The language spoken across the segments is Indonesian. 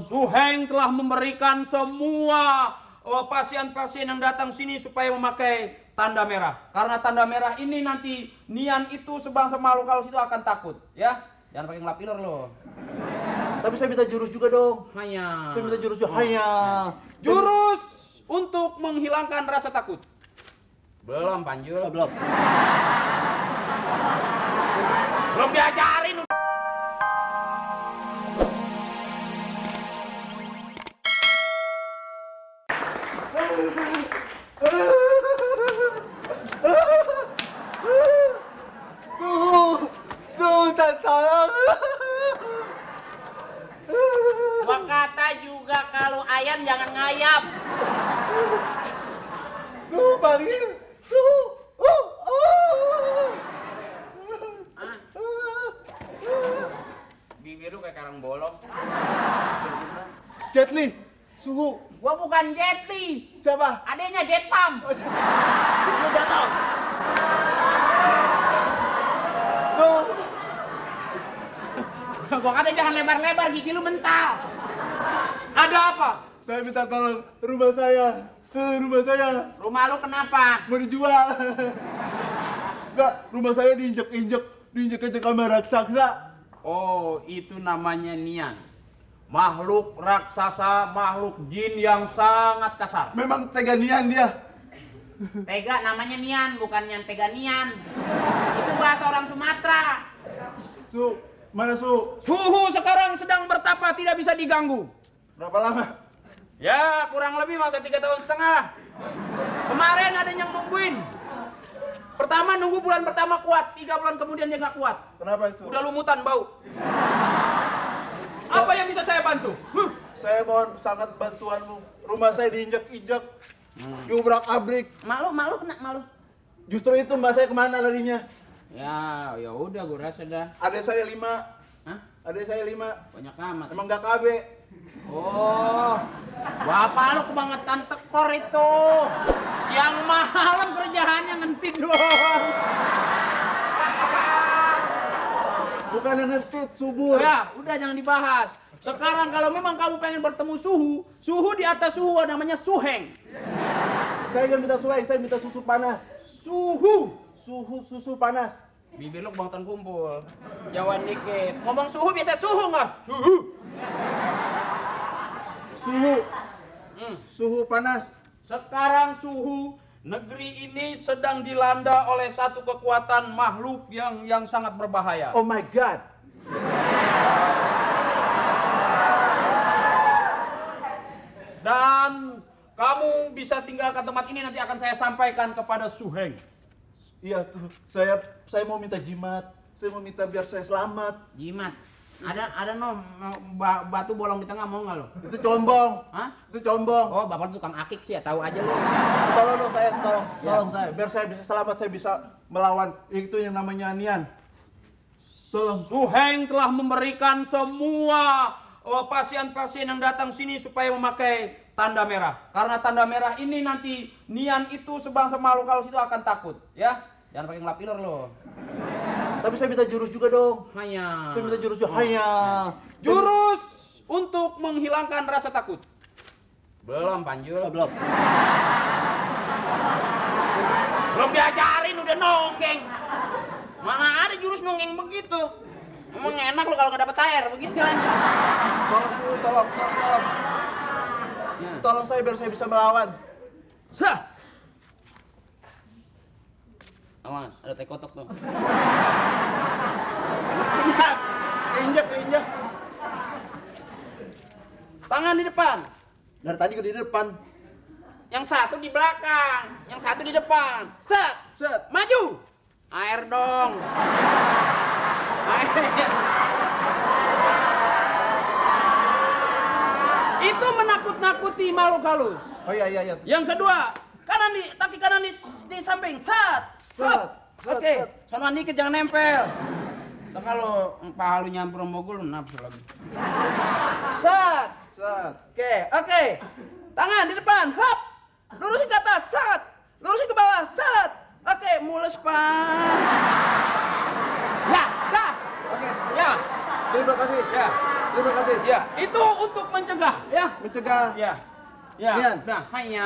Suheng telah memberikan semua pasien-pasien yang datang sini supaya memakai tanda merah. Karena tanda merah ini nanti Nian itu sebangsa makhluk halus itu akan takut, ya. Jangan pakai ngelap iler loh. Tapi saya minta jurus juga dong. Hanya. Saya minta jurus juga. Hanya. Jurus untuk menghilangkan rasa takut. Belum, Panjul. Belum. Belum diajarin. Sultan tolong. Gua kata juga kalau ayam jangan ngayap. Panggil. Bibir lu kayak karang bolong. Jet Li. Suhu. Gua bukan Jet Li. Siapa? Adanya Jet Pam. Lu jatuh. Gua kata jangan lebar-lebar, gigi lu mental. Ada apa? Saya minta tolong rumah saya. Rumah saya Rumah lu kenapa? mau dijual. Enggak, rumah saya diinjek-injek sama raksasa. Oh, itu namanya Nian. Makhluk raksasa, makhluk jin yang sangat kasar. Memang teganian dia. Tega namanya Nian, bukan Nian Teganian. Itu bahasa orang Sumatera. Mana Su? Suhu sekarang sedang bertapa, tidak bisa diganggu. Berapa lama? Ya, kurang lebih masa 3,5 tahun. Kemarin ada yang nungguin. Pertama nunggu bulan pertama kuat, 3 bulan kemudian dia nggak kuat. Kenapa itu? Udah lumutan bau. Apa yang bisa saya bantu? Saya mohon sangat bantuanmu. Rumah saya diinjek-injek, diubrak-abrik. Malu kena malu. Justru itu mbak saya kemana larinya? Ya udah, gue rasa dah. Adik saya 5. Hah? Adik saya 5. Banyak amat. Emang gak KB. Oh, Bapak lu kebangetan tekor itu. siang malam kerjaannya ngentit doang. Bukan yang ngetit, subur. Ya, udah jangan dibahas. Sekarang kalau memang kamu pengen bertemu suhu di atas suhu namanya suheng. Saya nggak minta suheng, saya minta susu panas. Susu panas. Bibir lu kebangetan kumpul. Jauhan dikit. Ngomong suhu biasa suhu nggak? Suhu panas. Sekarang suhu negeri ini sedang dilanda oleh satu kekuatan makhluk yang sangat berbahaya. Oh my god. Dan kamu bisa tinggalkan tempat ini, nanti akan saya sampaikan kepada Suheng. Iya tuh, saya mau minta jimat. Saya mau minta biar saya selamat. Jimat. Ada batu bolong di tengah, mau nggak lo? Itu combong. Hah? Itu combong. Oh, bapak tukang akik sih ya, tahu aja lo. Tolong dong saya, tolong saya. Biar saya bisa selamat, saya bisa melawan itu yang namanya Nian. Tolong. Suheng telah memberikan semua pasien-pasien yang datang sini supaya memakai tanda merah. Karena tanda merah ini nanti Nian itu sebangsa makhluk halus itu akan takut, ya. Jangan pakai ngelap iler loh. Tapi saya minta jurus juga dong. Hanya. Saya minta jurus juga. Hanya. Jurus untuk menghilangkan rasa takut. Belum, Panjul. Belum. Belum diajarin udah nonggeng. Mana ada jurus nonggeng begitu. Emang enak lo kalau nggak dapet air begitu kan. Tolong. Ya. Tolong saya biar saya bisa melawan. Sah. Awas, ada teh kotok tuh. Injek. Tangan di depan. Dari tadi gue di depan. Yang satu di belakang, yang satu di depan. Set. Maju. Air dong. Air. Itu menakut-nakuti makhluk halus. Oh iya. Yang kedua, kaki kanan di samping. Set. Oke. Sono dikit jangan nempel. Ntar kalau paha lu nyampur sama gue lu nafsu lagi. Set. Oke. Tangan di depan. Hop. Lurusin ke atas. Set. Lurusin ke bawah. Set. Oke, mulus, Pak. Ya, dah. Oke. Ya. Terima kasih. Ya. Terima kasih. Ya, itu untuk mencegah ya. Mencegah. Ya. Ya. Nian. Nah, hanya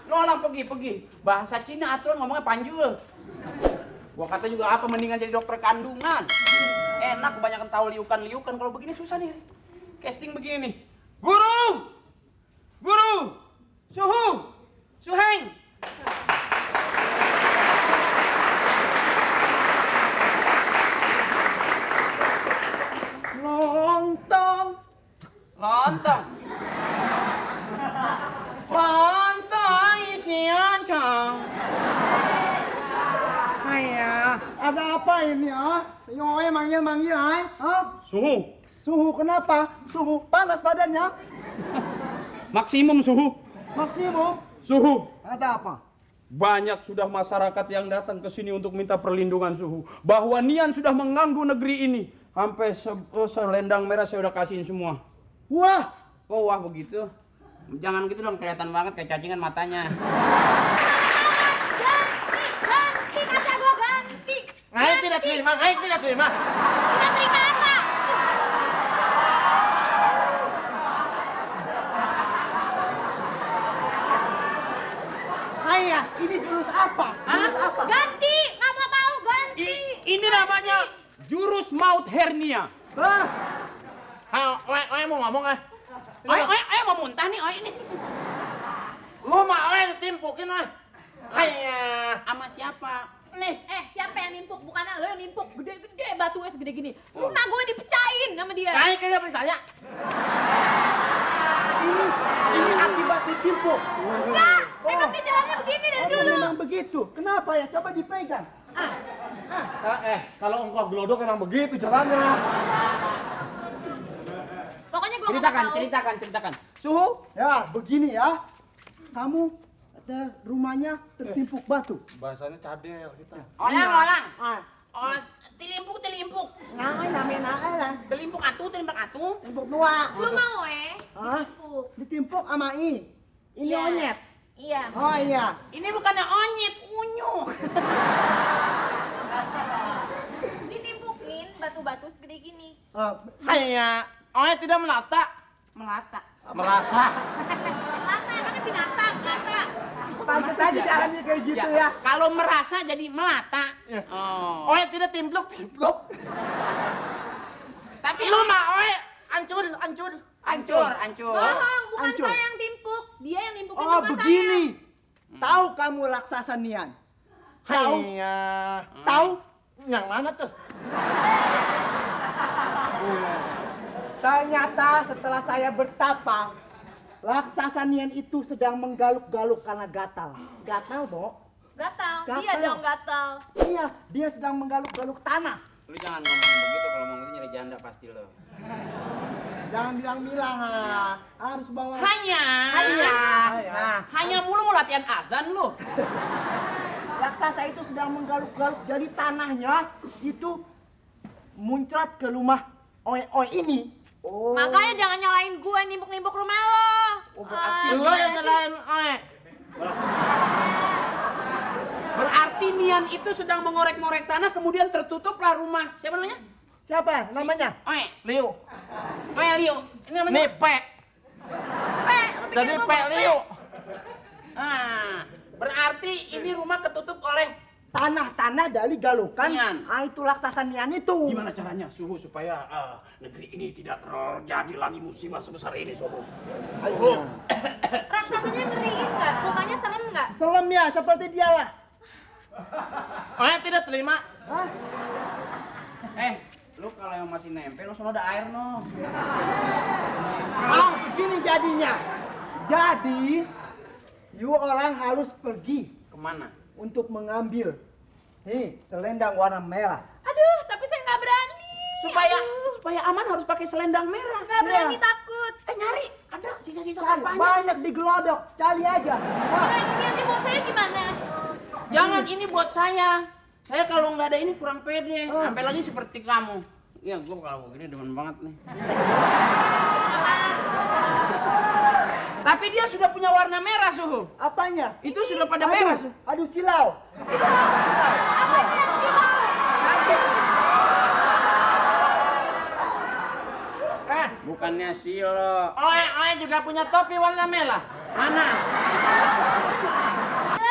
lo orang pergi. Bahasa Cina aturan ngomongnya panjul. Gua kata juga apa mendingan jadi dokter kandungan. Enak kebanyakan tahu liukan kalau begini susah nih. Casting begini nih. Guru! Suheng! Lontong isian cang. Ayah, ada apa ini ah? Yoe manggil ay? Hah? Suhu kenapa? Suhu panas badannya? Maksimum suhu. Maksimum. Suhu. Ada apa? Banyak sudah masyarakat yang datang ke sini untuk minta perlindungan suhu. Bahwa Nian sudah mengganggu negeri ini. Sampai selendang merah saya udah kasihin semua. Wah, Oh wah begitu. Jangan gitu dong, kelihatan banget kayak cacingan matanya. Ganti kata gua ganti. Aing tidak terima. Tidak terima apa? ayah, ini jurus apa? Jurus apa? Ganti, nggak mau tahu ganti. Ini namanya jurus maut hernia. Hah? Aing mau ngomong ah. Ayo mau muntah nih, ini. Lu mah aing ditimpukin ah. Hayya. Sama siapa? Nih. Siapa yang nimpuk? Bukannya lo yang nimpuk. Gede-gede batunya segede gini. Rumah gue dipecahin sama dia. Aing kagak percaya. Ini akibat ditimpuk. Enggak, emang dia jalannya begini dari Oh, dulu. memang begitu. Kenapa ya? Coba dipegang. Kalau engkau gelodok emang begitu jalannya. Pokoknya gue nggak mau tahu. Ceritakan. Suhu? Ya, begini ya. Kamu ada rumahnya tertimpuk batu. Bahasanya cadel kita. Orang. Ah, Oh, tilimpuk. namanya. Tilimpuk atu. Timpuk dua. Lu mau Hah? ditimpuk. Ditimpuk sama ini. Ini Iya. onyet. Iya. Oh iya. Ini bukannya onyet, unyu. Ditimpukin batu-batu segede gini. Hayya. Onyet tidak melata. Merasa. Lata emangnya binatang, lata. Pantas aja jalannya kayak gitu ya. Kalau merasa jadi melata. Oh. Onyet tidak timpluk. Tapi lu mah onyet ancur. Bohong, bukan Hancur. saya yang timpuk. Dia yang nimpukin Oh rumah begini. Tahu kamu raksasa Nian? Tahu? Hayya. Tahu? Yang mana tuh? Ternyata setelah saya bertapa, raksasa Nian itu sedang menggaluk-galuk karena gatal. Gatal, Bo? Gatal, dia Gatal. dong gatal. Iya, dia sedang menggaluk-galuk tanah. Lu jangan ngomong begitu, kalau ngomong gitu nyari janda pasti lo. Jangan bilang-bilang, harus bawa. Hanya. Nah, Hanya mulu mau latihan azan lu. raksasa itu sedang menggaluk-galuk, jadi tanahnya itu muncrat ke rumah Oi ini. Oh. Makanya jangan nyalain gue nimpuk-nimpuk rumah lo. Oh, berarti Lo yang nyalain onyet. Berarti Nian itu sedang mengorek-ngorek tanah, kemudian tertutuplah rumah. Siapa namanya? Siapa namanya? Onyet. Liu. Liu. Ini namanya? Nih Pe. Jadi Pe Liu. Ah, berarti ini rumah ketutup oleh Tanah-tanah dari galukan. Nian. Itu raksasa Nian itu. gimana caranya Suhu supaya negeri ini tidak terjadi lagi musibah sebesar ini, Suhu? Raksasanya ngeri nggak? Mukanya serem nggak? Serem ya, seperti dia lah. Onyet tidak terima. Hah? Lu kalau yang masih nempel, lu sono ada air no. Begini jadinya. Jadi, you orang harus pergi Kemana? untuk mengambil selendang warna merah. Aduh, tapi saya nggak berani. Supaya aman harus pakai selendang merah. Nggak berani, Iya. takut. Nyari, ada sisa-sisa Cari, kampanye. banyak di gelodok, cari aja. Wah, Nanti buat saya gimana? Jangan, ini buat saya. Saya kalau nggak ada ini kurang pede. Sampai lagi seperti kamu. Ya, gua kalau begini demen banget nih. Tapi dia sudah punya warna merah, Suhu. apanya? Itu sudah pada merah, Suhu. Aduh, silau. bukannya Silo. Oe juga punya topi warna merah. Mana?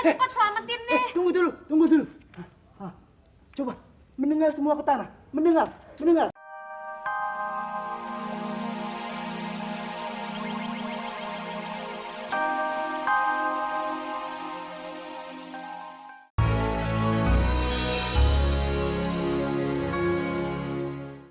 Cepat selamatin deh. Tunggu dulu. Coba mendengar semua ke tanah. Mendengar.